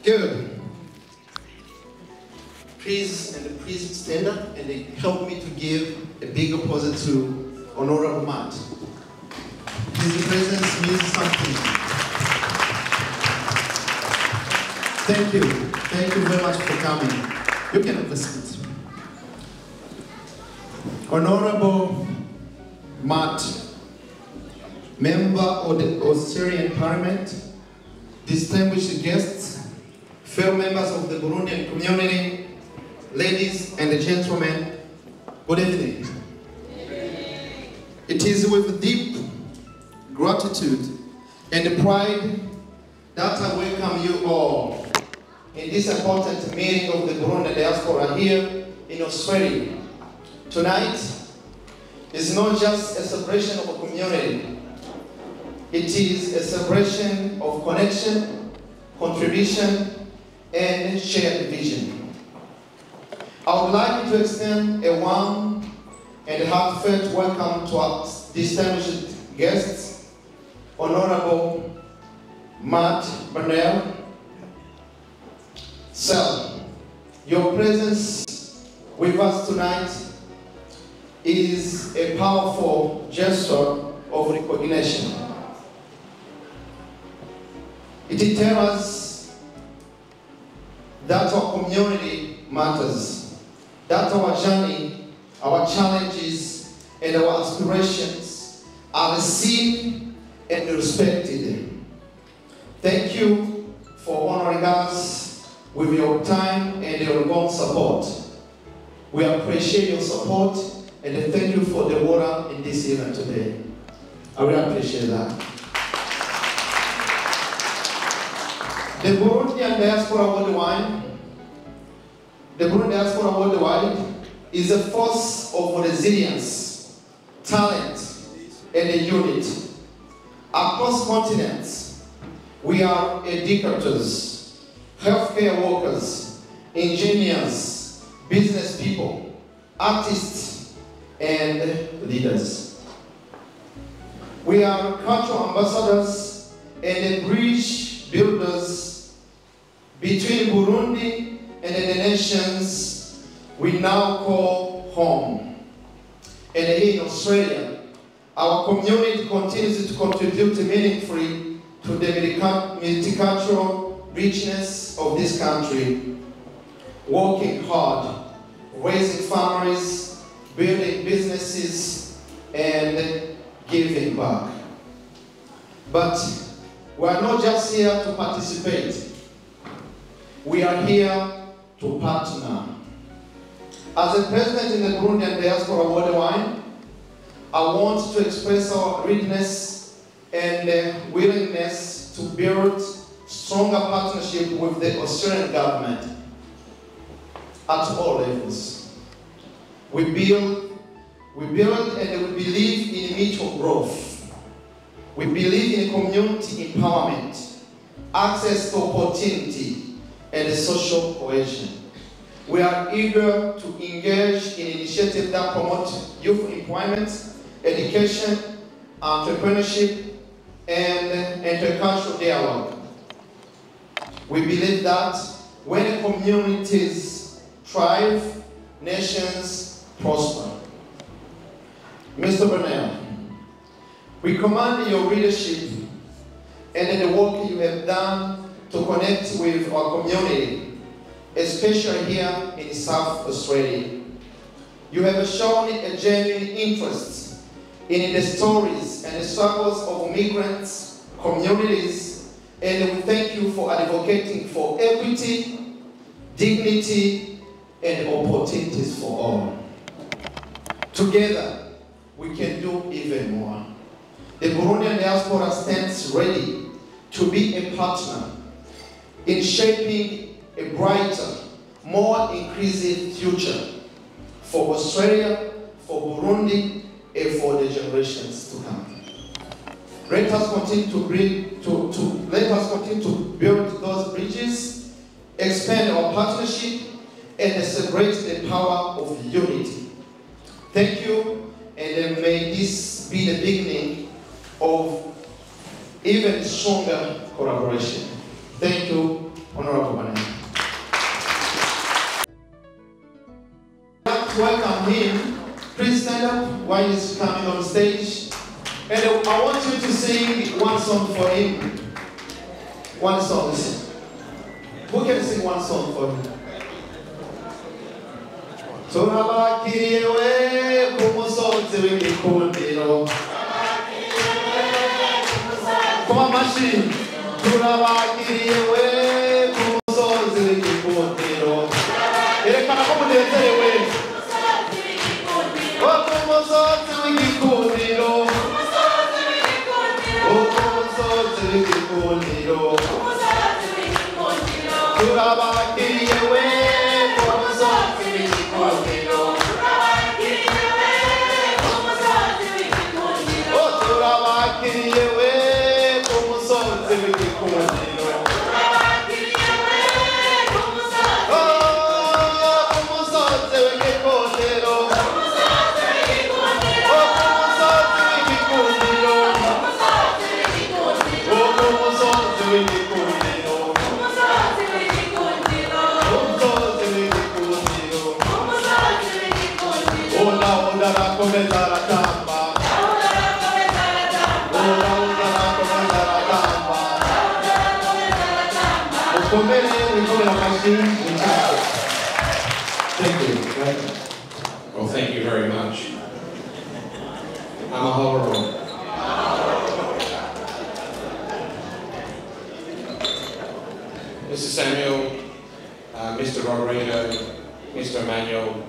Good. Please stand up and help me to give a big applause to Honorable Matt. His presence means something. Thank you. Thank you very much for coming. You can have a seat. Honorable Matt, member of the Australian Parliament, distinguished guests, fellow members of the Burundian community, ladies and gentlemen, good evening. It is with deep gratitude and pride that I welcome you all in this important meeting of the Burundian Diaspora here in Australia. Tonight is not just a celebration of a community, it is a celebration of connection, contribution, and shared vision. I would like to extend a warm and heartfelt welcome to our distinguished guests, Honorable Matt Burnell. Sir, your presence with us tonight is a powerful gesture of recognition. It tells us that our community matters, that our journey, our challenges, and our aspirations are seen and respected. Thank you for honoring us with your time and your warm support. We appreciate your support and thank you for the water in this event today. I really appreciate that. The Burundian Diaspora worldwide, is a force of resilience, talent, and a unit. Across continents, we are educators, healthcare workers, engineers, business people, artists, and leaders. We are cultural ambassadors and bridge builders between Burundi and the nations we now call home. And here in Australia, our community continues to contribute meaningfully to the multicultural richness of this country, working hard, raising families, building businesses, and giving back. But we are not just here to participate. We are here to partner. As a president in the Burundian Diaspora worldwide, I want to express our readiness and willingness to build stronger partnership with the Australian government at all levels. We build and we believe in mutual growth. We believe in community empowerment, access to opportunity, and social cohesion. We are eager to engage in initiatives that promote youth employment, education, entrepreneurship, and intercultural dialogue. We believe that when communities thrive, nations prosper. Mr. Burnell, we commend your leadership and the work you have done to connect with our community, especially here in South Australia. You have shown a genuine interest in the stories and the struggles of migrants, communities, and we thank you for advocating for equity, dignity, and opportunities for all. Together, we can do even more. The Burundian Diaspora stands ready to be a partner in shaping a brighter, more inclusive future for Australia, for Burundi, and for the generations to come. Let us continue to build those bridges, expand our partnership, and celebrate the power of unity. Thank you, and may this be the beginning of even stronger collaboration. Thank you Honorable Burunell. Welcome him. Please stand up while he's coming on stage. And I want you to sing one song for him. One song. Who can sing one song for him? Turabakiriwe kumusozi w'igikundiro. Come on, machine. Turabakiriwe kumusozi w'igikundiro. Erekana ko munezerewe. Kumusozi w'igikundiro. Kumusozi w'igikundiro. Turabakiriwe kumusozi w'igikundiro. Turabakiriwe kumusozi w'igikundiro. Thank you. Well, thank you very much. I'm a horror. Mr. Samuel, Mr. Rodrigo, Mr. Emmanuel,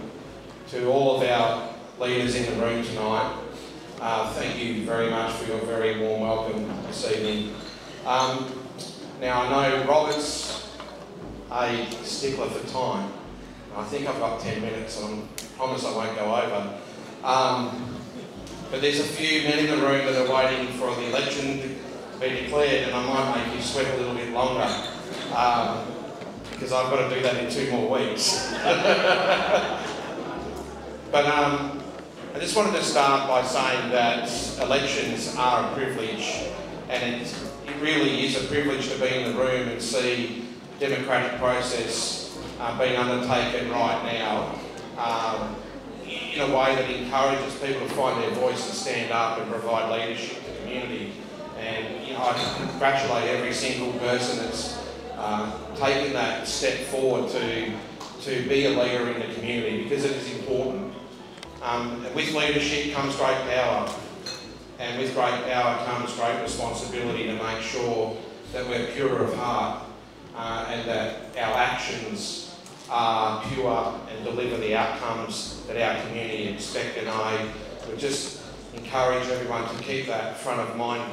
to all of our leaders in the room tonight, thank you very much for your very warm welcome this evening. Now I know Robert's a stickler for time. I think I've got 10 minutes and I promise I won't go over. But there's a few men in the room that are waiting for the election to be declared, and I might make you sweat a little bit longer because I've got to do that in 2 more weeks. But I just wanted to start by saying that elections are a privilege, and it really is a privilege to be in the room and see the democratic process being undertaken right now in a way that encourages people to find their voice and stand up and provide leadership to the community. And I congratulate every single person that's taken that step forward to be a leader in the community, because it is important. With leadership comes great power, and with great power comes great responsibility to make sure that we're pure of heart and that our actions are pure and deliver the outcomes that our community expect. And I would just encourage everyone to keep that front of mind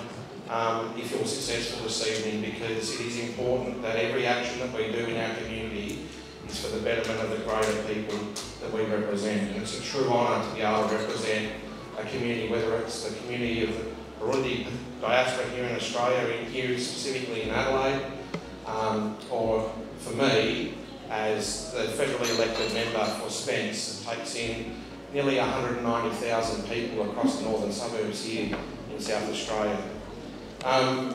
if you're successful this evening, because it is important that every action that we do in our community is for the betterment of the greater people that we represent. And it's a true honour to be able to represent a community, whether it's the community of the Burundian Diaspora here in Australia, here specifically in Adelaide, or for me, as the federally elected member for Spence, that takes in nearly 190,000 people across the northern suburbs here in South Australia. Now,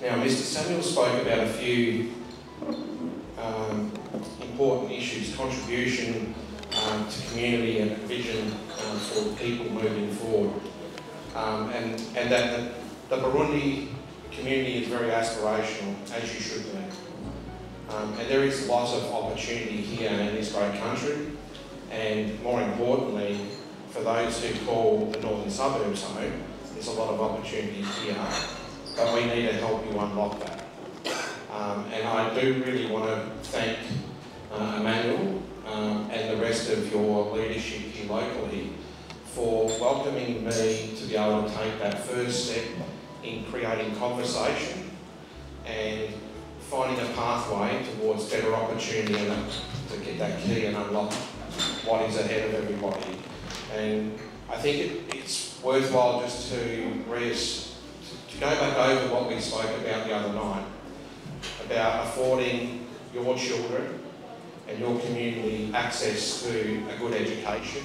Mr. Samuel spoke about a few important issues: contribution to community and vision for people moving forward, and that the Burundi community is very aspirational, as you should be. And there is lots of opportunity here in this great country, and more importantly, for those who call the northern suburbs home, there's a lot of opportunity here, but we need to help you unlock that. And I do really want to thank Emmanuel and the rest of your leadership here locally for welcoming me to be able to take that first step in creating conversation and finding a pathway towards better opportunity and to get that key and unlock what is ahead of everybody. And I think it's worthwhile just to go back over what we spoke about the other night, about affording your children and your community access to a good education,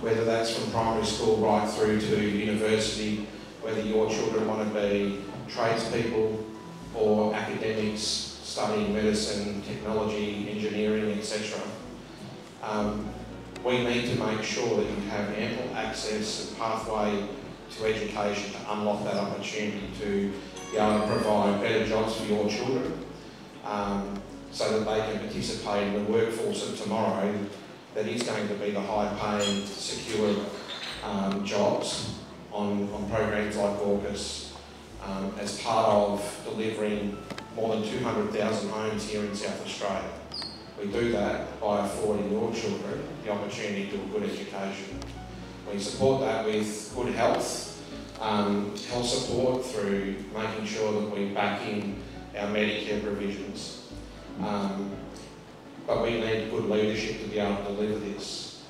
whether that's from primary school right through to university, whether your children want to be tradespeople or academics, studying medicine, technology, engineering, etc. We need to make sure that you have ample access and pathway to education to unlock that opportunity to be able to provide better jobs for your children, so that they can participate in the workforce of tomorrow that is going to be the high-paying, secure jobs on programs like AUKUS, as part of delivering more than 200,000 homes here in South Australia. We do that by affording your children the opportunity to a good education. We support that with good health support through making sure that we back in our Medicare provisions. But we need good leadership to be able to deliver this.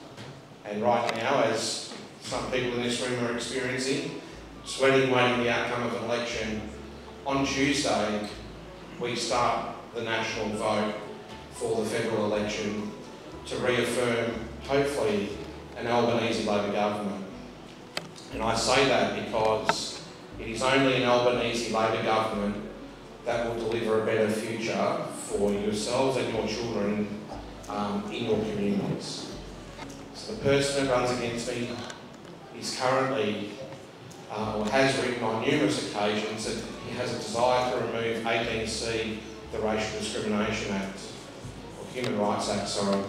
And right now, as some people in this room are experiencing, sweating, waiting the outcome of an election, on Tuesday we start the national vote for the federal election to reaffirm, hopefully, an Albanese Labor government. And I say that because it is only an Albanese Labor government that will deliver a better future for yourselves and your children in your communities. So the person that runs against me is currently, or has written on numerous occasions, that he has a desire to remove 18C, the Racial Discrimination Act, or Human Rights Act, sorry,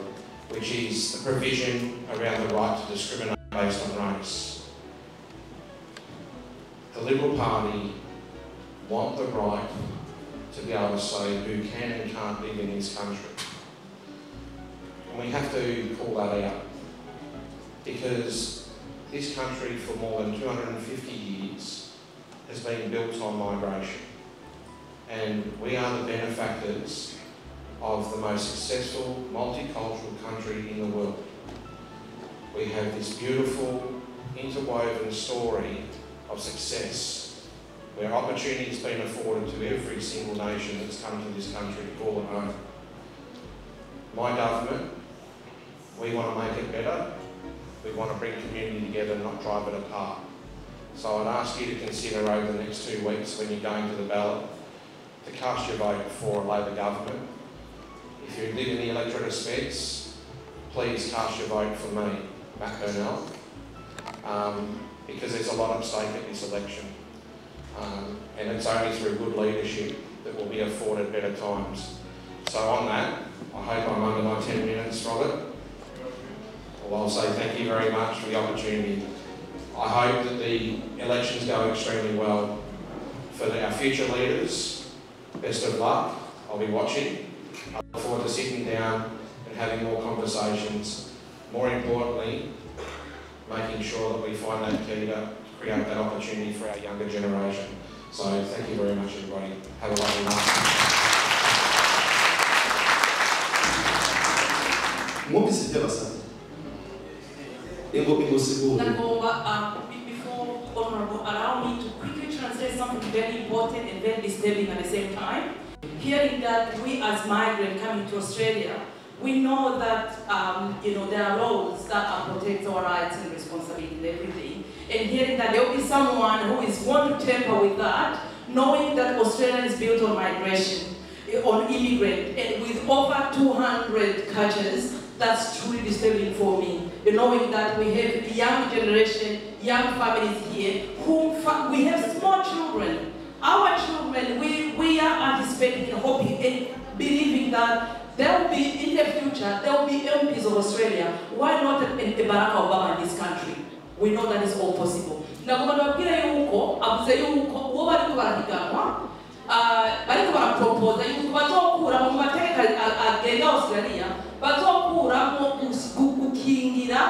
which is the provision around the right to discriminate based on race. The Liberal Party want the right to be able to say who can and can't live in this country. And we have to call that out, because this country for more than 250 years has been built on migration. And we are the benefactors of the most successful multicultural country in the world. We have this beautiful, interwoven story of success, where opportunity has been afforded to every single nation that's come to this country to call it home. My government, we want to make it better. We want to bring community together, not drive it apart. So I'd ask you to consider over the next 2 weeks, when you're going to the ballot, to cast your vote for a Labor government. If you live in the electorate of Specs, please cast your vote for me, Matt Burnell, because there's a lot at stake at this election. And it's only through good leadership that we'll be afforded better times. So on that, I hope I'm under my 10 minutes, Robert. Well, I'll say thank you very much for the opportunity. I hope that the elections go extremely well. For our future leaders, best of luck. I'll be watching. I look forward to sitting down and having more conversations. More importantly, making sure that we find that key to create that opportunity for our younger generation. So thank you very much, everybody. Have a lovely night. Before Honourable, allow me to quickly translate something very important and very disturbing at the same time. Hearing that we as migrants coming to Australia, we know that there are laws that protect our rights and responsibility and everything. And hearing that there will be someone who is going to tamper with that, knowing that Australia is built on migration, on immigrant, and with over 200 cultures, that's truly disturbing for me. Knowing that we have a young generation, young families here, we have small children. Our children, we are anticipating and hoping and believing that there will be, in the future, there will be MPs of Australia. Why not a Barack Obama in this country? We know that is all possible. Now, bariko barapropoza yuko bazokura mu mateka agenda Australia, bazokuramo gukingira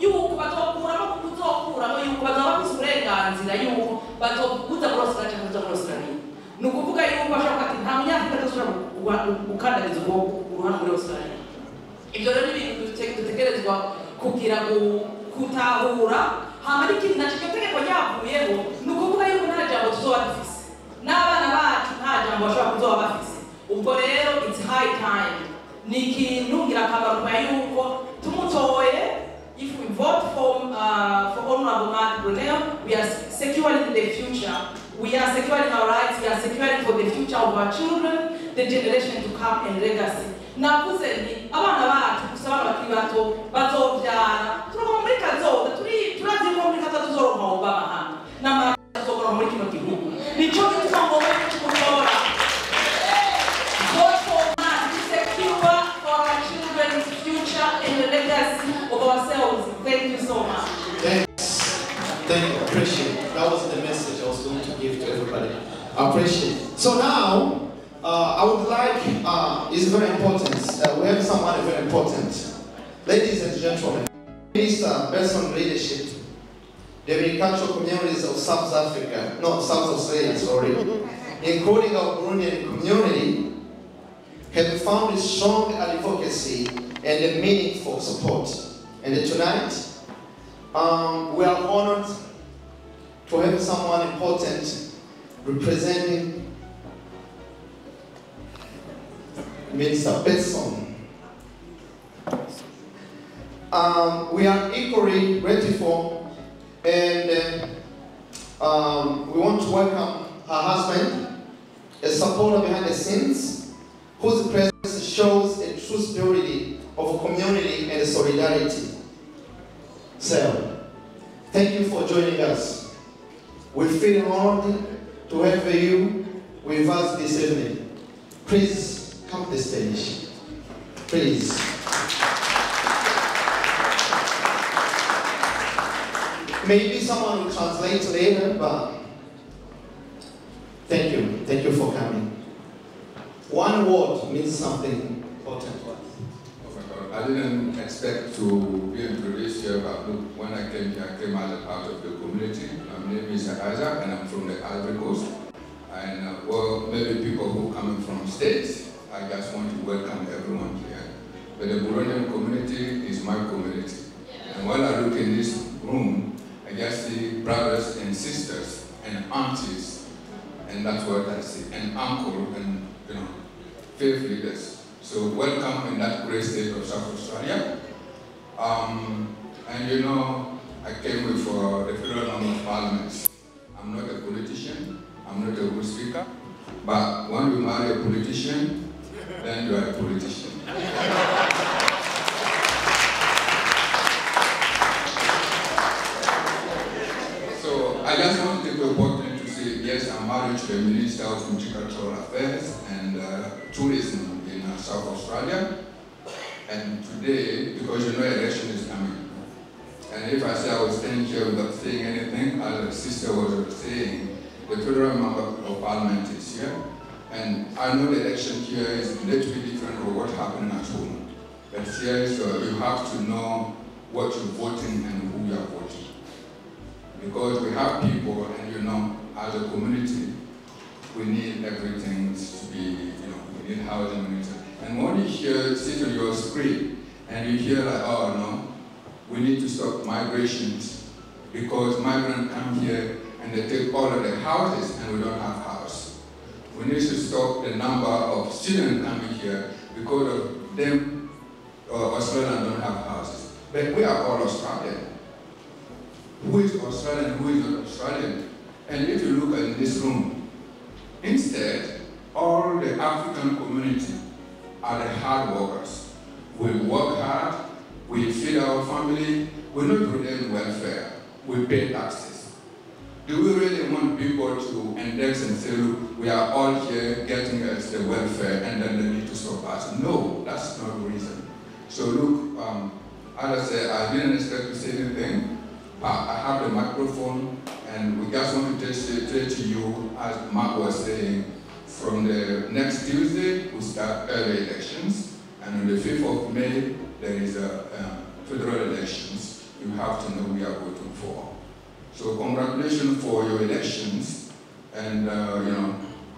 yuko bazokuramo yuko bazaba bafise uburenganzira yuko bazokuza muri Australia cyangwa muri Australia. Ni ukuvuga yuko bashaka ati nta munyafrika atashobora gukandamiza uruhande muri Australia. Ibyo rero ni ibintu dutegerezwa kugira kutahura, hama n'ikindi nacyo tegeko ryavuyeho, ni ukuvuga yuko nta jambo tuzoba dufise n'abana bacu nta jambo bashobora kuzoba bafise. Ubwo rero it's high time, ni ikintu ngirakamaro kwa yuko tumutoye. If we vote for Honourable Matt Burnell, we are securing the future. We are securing our rights. We are securing for the future of our children, the the generation to come and legacy. Nakuze ni abana bacu kusaba bakiri bato bazobyara turuko muri kazoza turazi ko muri kazoza tuzoronka Obama hano na mazokora muri kino gihugu nico gituma ngo kutora vote for us to secure for our children's future and the legacy of ourselves. Thank you so much. Thank you. Appreciate it. That was the message I was going to give to everybody. I appreciate it. So now, I would like, it's very important, we have someone very important. Ladies and gentlemen, Minister based on leadership, the agricultural communities of South Africa, not South Australia, sorry, including our Burundian community, have found strong advocacy and a meaningful support. And tonight, we are honored to have someone important representing Minister Besson. We are equally grateful, and we want to welcome her husband, a supporter behind the scenes, whose presence shows a true spirit of community and solidarity. So, thank you for joining us. We feel honored to have you with us this evening. Please come to the stage. Please. Maybe someone will translate later, but thank you. Thank you for coming. One word means something important to us. Oh my God, I didn't expect to be introduced here, but look, when I came here, I came as a part of the community. My name is Isaac, and I'm from the Ivory Coast. And well, maybe people who are coming from states, I just want to welcome everyone here. But the Burundian community is my community. And when I look in this room, I just see brothers and sisters and aunties, and that's what I see, and uncle, and faith leaders. So welcome in that great state of South Australia. And I came with the Federal Member of Parliament. I'm not a politician, I'm not a good speaker, but when you marry a politician, then you are a politician. So I just want to take the opportunity to say, yes, I'm married to the Minister of Multicultural Affairs and Tourism in South Australia. And today, because election is coming, and if I say I was standing here without saying anything, as the sister was saying, the Federal Member of Parliament is here. And I know the election here is a little bit different from what happened at home. But here, so you have to know what you're voting and who you are voting. Because we have people, and as a community, we need everything to be, we need housing, and when you hear, sit on your screen, and you hear like, oh no, we need to stop migrations, because migrants come here and they take all of the houses and we don't have houses. We need to stop the number of students coming here because of them, Australians don't have houses. But we are all Australian. Who is Australian, who is not Australian? And if you look at this room, instead, all the African community are the hard workers. We work hard, we feed our family, we not do them welfare, we pay taxes. Do we really want people to index and say, look, we are all here getting us the welfare and then they need to stop us? No, that's not the reason. So look, as I said, I didn't expect to say anything. I have the microphone and we just want to say to you, as Mark was saying, from the next Tuesday, we start early elections, and on the 5th of May, there is a federal elections. You have to know who you are voting for. So congratulations for your elections, and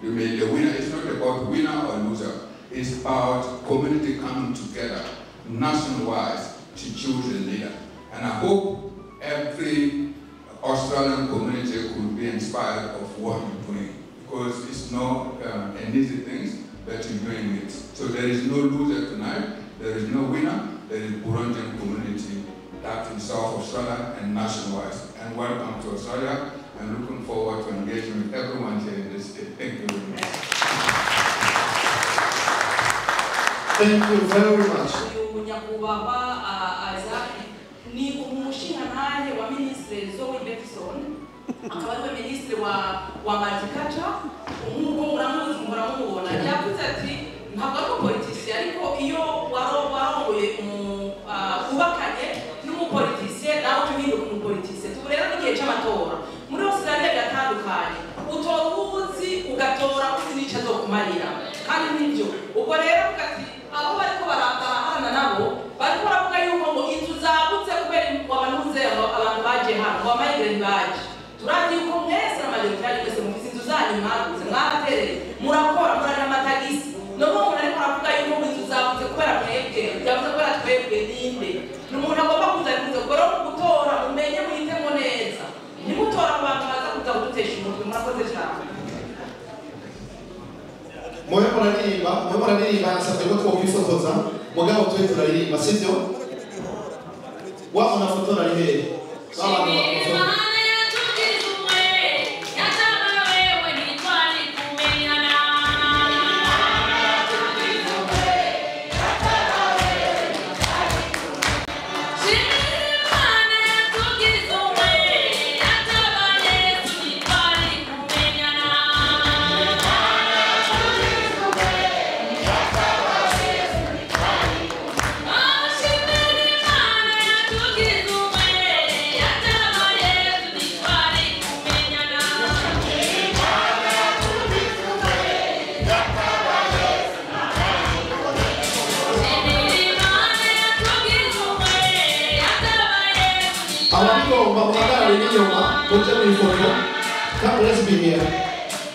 you made the winner. It's not about winner or loser. It's about community coming together, nationwide, to choose a leader. And I hope every Australian community could be inspired of what you're doing, because it's not an easy thing, but you're doing it. So there is no loser tonight, there is no winner, there is Burundian community that in South Australia and nationwide. And welcome to Australia, and looking forward to engaging with everyone here in this state. Thank you very much. Thank you very much. Nyakubahwa Isaac ni umushinga naye wa Ministry Zoe Beckson akaba ari Ministry wa Multiculture nk'uko muramubona yavuze ati ntabwo ari politician ariko iyo warongoye kubakanye n'umupolitician nawe uhinduka umupolitician tuburera n'igihe cy'amatora muri Australia gatandukanye utora ubuzi ugatora uzi n'icyo azokumarira kandi nibyo ubwo rero ugati abo bariko baraharana nabo bariko baravuga yuko ngo inzu zagutse kubera wabanuze abantu baje hano wamayigreni baje turazi yuko mwese n'amajoritaire mwese mufise inzu zanyu mwaguze mwaraterere murakora murari amatagisi noneho umuntu ariko aravuga yuko inzu zagutse kubera mwebwe yavuze kubera twebwe ninde n'umuntu agomba kuza kubera gutora mumenye muhitemo neza nimutora abantu baza kuza kudutesha umutwe murakoze cyane. Mwe muraririmba nasabye ko twokwifotoza mugabo twe turaririmba sivyo wabona foto ari hehe let's be here.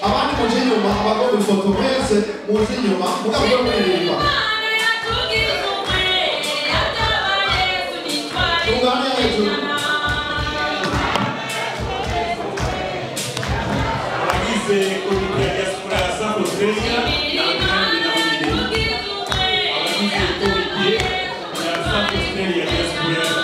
Abandi muje nyuma abagomba ifoto mwese muje nyuma mugabo muririmba. Tungane hejuru. Abagize komite ya diaspora ya South Australia abagize komite ya South Australia diaspora